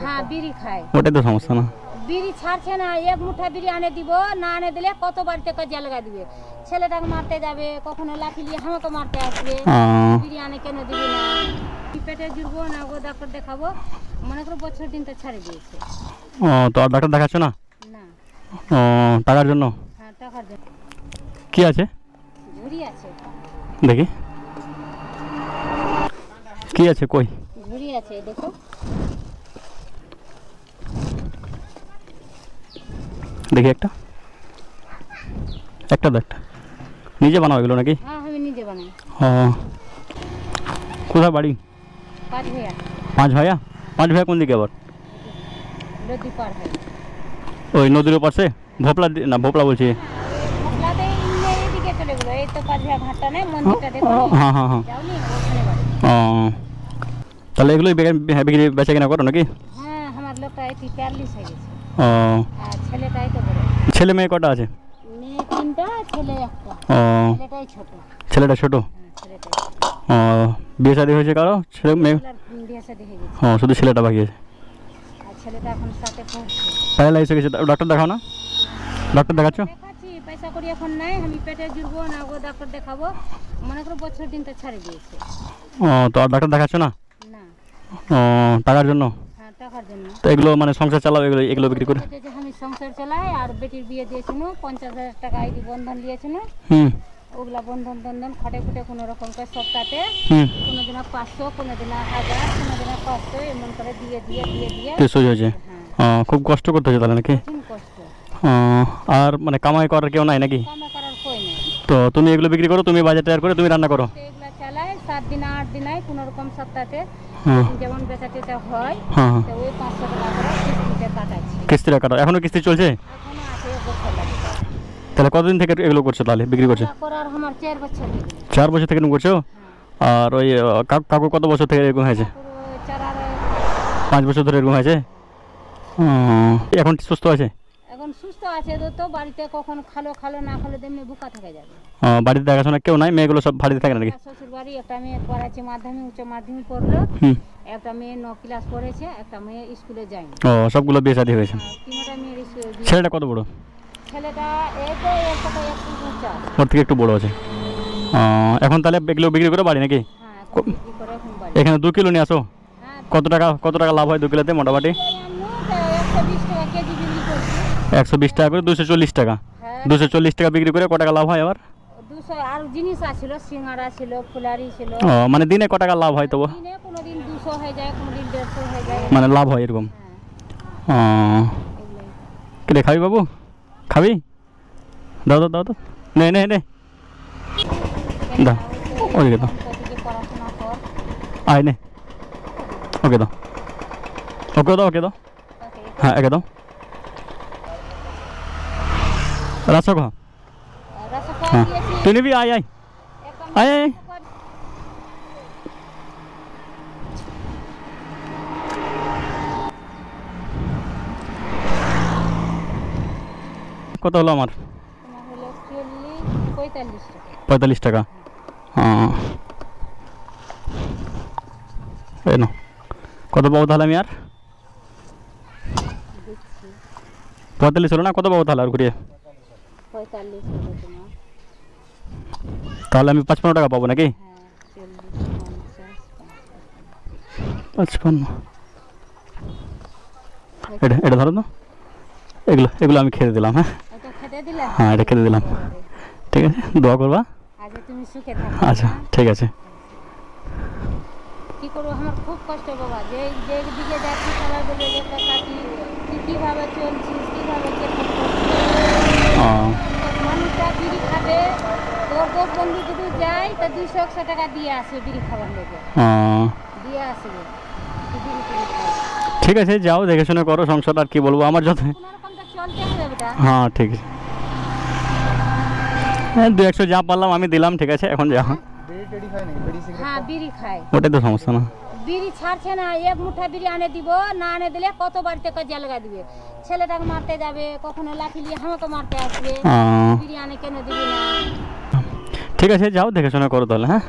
হ্যাঁ বিড়ি খায়। ওটাই তো সমস্যা না। বিড়ি ছাড়ছে না, এক মুঠা বিড়ি আনে দিব, না আনে দিলে কত বাড়িতে কাজে লাগা দিবে। ছেলেটাকে মারতে যাবে, কখনো লাঠি নিয়ে আমাকে মারতে আসবে। বিড়ি আনে কেন দিবি না? পেটে জুড়বো না, ও ডাক্তার দেখাবো, মনে করো বছর দিন তো ছাড়ে দিয়েছে। ও তো আর ডাক্তার দেখাচ্ছ না? না। ও টাকার জন্য? হ্যাঁ টাকার জন্য। কি আছে? ঝুড়ি আছে। দেখি কি আছে, কই ঝুড়ি আছে দেখো। দেখি একটা একটা তো একটা নিজে বানাও এগুলো নাকি? হ্যাঁ আমি নিজে বানাই। ও কোথায় বাড়ি? 5 ভাইয়া। 5 ভাইয়া? 5 ভাইয়া কোন দিকে আবার? নদী পার হয়। ওই নদীর পাশে ভোপলা না, ভোপলা বলছি। ভোপলাতে এইদিকে চলে গেলো। এই তো 5 ভাইয়া ঘাটটা নেই, মন্দিরটা দেখো। হ্যাঁ হ্যাঁ হ্যাঁ। যাওনি ওখানে বাড়ি। ও তাহলে এগুলোই বিক্রি বেচা কিনা করো নাকি? হ্যাঁ আমার লোকটা এটি 40 হয়ে গেছে। ও আর ছেলেটাই তো বড়। ছেলে মেয়ে কটা আছে? মেয়ে 3টা, ছেলে 1টা। ও ছেলেটাই ছোট। ছেলেটা ছোট? হ্যাঁ ছেলেটাই ছোট। ও বিয়ে শাদী হয়েছে কারো? ছেলে মেয়ে? ছেলের বিয়ে শাদী হয়ে গেছে। ও শুধু ছেলেটা বাকি আছে। আর ছেলেটা এখন সাথে পড়ছে। প্যারালাইজ হয়ে গেছে, ডাক্তার দেখাও না? ডাক্তার দেখাচ্ছ? দেখাচ্ছি, পয়সা করি এখন নাই, আমি পেটে জুড়বো না, ও ডাক্তার দেখাবো, মনে করো বছর দিন তো ছাড়ে দিয়েছে। ও তো আর ডাক্তার দেখাচ্ছ না? না। ও টাকার জন্য? হ্যাঁ টাকার জন্য। তো এগুলো মানে সংসার চালাও, এগুলো এগুলো বিক্রি করে? যে আমি সংসার চালাই, আর বেটির বিয়ে দিয়েছিল 50,000 টাকা আইডি বন্ধন দিয়েছিল। হুম ওগুলা বন্ধন বন্ধন খাটে খুটে কোনো রকম করে সপ্তাহে হুম কোনোদিন 500, কোনোদিন 1000, কোনোদিন 500 এমন করে দিয়ে দিয়ে দিয়ে দিয়ে। শেষ হয়েছে। হ্যাঁ খুব কষ্ট করতে হচ্ছে তাহলে নাকি? কঠিন কষ্ট। আর মানে কামাই করার কেউ নাই নাকি? কামা করার কই নেই। তো তুমি এগুলো বিক্রি করো, তুমি বাজার তৈরি করে তুমি রান্না করো? তো এগুলা চালাই 7 দিন 8 দিন হয় কোনো রকম সপ্তাহে। হ্যাঁ যেমন বেচা টেচা হয়, হ্যাঁ তো ওই 500 টাকা করে কিস্তিতে কাটাচ্ছি। কিস্তিটা কাটো? এখনো কিস্তি চলছে? এখনো আছে 1 বছর লাগে। তাহলে কতদিন থেকে এগুলো করছো তাহলে বিক্রি করছো? এটা করার আমার 4 বছর হয়ে গেল। 4 বছর থেকে এরকম করছো? হ্যাঁ আর ওই কাকু কত বছর থেকে এরকম হয়েছে? পুরো 4 আর 5 বছর ধরে এরকম হয়েছে। এখন সুস্থ আছে? এখন সুস্থ আছে তো বাড়িতে কখন খালো খালো না খালো তেমনি বুকা থেকে যাবে। বাড়িতে দেখাশোনা কেউ নাই? মেয়েগুলো সব বাড়িতে থাকে নাকি? শ্বশুর বাড়ি, একটা মেয়ে পড়াচ্ছে মাধ্যমিক উচ্চ মাধ্যমিক পড়লো, হুম একটা মেয়ে 9 ক্লাস পড়েছে, একটা মেয়ে স্কুলে যায়নি। ও সবগুলো বিয়ে শাদী হয়েছে? আর 3টা মেয়ের স্কুলে। ছেলেটা কত বড়? ছেলেটা এই তো এর সাথে একটু উঁচা। ওর থেকে একটু বড় আছে। এখন তাহলে এগুলো বিক্রি করে বাড়ি নাকি? হ্যাঁ এখন বিক্রি করে এখন বাড়ি। এখানে 2 কিলো নিয়ে আসো? হ্যাঁ কত টাকা লাভ হয় 2 কিলোতে মোটামুটি? 120 টাকা কেজি বিক্রি করছি। 120 টাকা করে 240 টাকা। হ্যাঁ 240 টাকা বিক্রি করে কত টাকা লাভ হয় আবার? 200 আর জিনিস আছিল, সিঙ্গারা ছিল, ফুলারি ছিল। মানে দিনে কত টাকা লাভ হয় তবু? দিনে কোনোদিন 200 হয়ে যায়, কোনোদিন 150 হয়ে যায়। মানে লাভ হয় এরকম? হ্যাঁ এগুলাই। কে রে খাবি বাবু? খাবি? দাও দাও দাও তো। নে নে নে দাও, ওদিকে দাও। কতদিকে পড়াশোনা কর। আয় নে, ওকে দাও, ওকে দাও, ওকে দাও। তাকে হ্যাঁ একে দাও। রাসা খা। রাসকা হ্যাঁ দিয়েছি। তুই নিবি? আয় আয় আয় আয়। কত হলো আমার? তোমার হলো 45 টাকা। 45 টাকা। এই নাও। কত পাবো তাহলে আমি আর? দিচ্ছি 45 হলো না? কত পাবো তাহলে আর ঘুরিয়ে? 45 হলো তোমার। তাহলে আমি 55 টাকা পাবো নাকি? হ্যাঁ 40, 50, 55। এটা ধরো তো। এগুলো আমি খেতে দিলাম। হ্যাঁ এটা খেতে দিলা? হ্যাঁ এটা খেতে দিলাম। ঠিক আছে, দোয়া করবা। আজ তুমি সুখে থাকো। আচ্ছা ঠিক আছে। কি করবো, আমার খুব কষ্ট বাবা, যে যে দিকে যাচ্ছি সবাই বলে যে কাকি তুই কীভাবে চলছিস, কীভাবে কেটে মানুষটা বিড়ি খাবে, তোর 10 বন্ধু যদি যায় তা 200-100 টাকা দিয়ে আসবে বিড়ি খাবার লোকে, দিয়ে আসবে তুই বিড়ি টিড়ি খাবে। ঠিক আছে, যাও দেখে শুনে করো সংসার, আর কি বলবো আমার যত। কোনো রকম তো চলতে হবে বেটা। হ্যাঁ ঠিক আছে, হ্যাঁ 200 যা পারলাম আমি দিলাম, ঠিক আছে এখন যাও। হ্যাঁ বিড়ি খায়। ওটাই তো সমস্যা না। বিড়ি ছাড়ছে না, এক মুঠা বিড়ি আনে দিব, না আনে দিলে কত বাড়িতে কাজে লাগা দিবে। ছেলেটাকে মারতে যাবে, কখনো লাঠি নিয়ে আমাকে মারতে আসবে। বিড়ি আনে কেন দিবি না? ঠিক আছে, যাও দেখে শুনে করো তাহলে। হ্যাঁ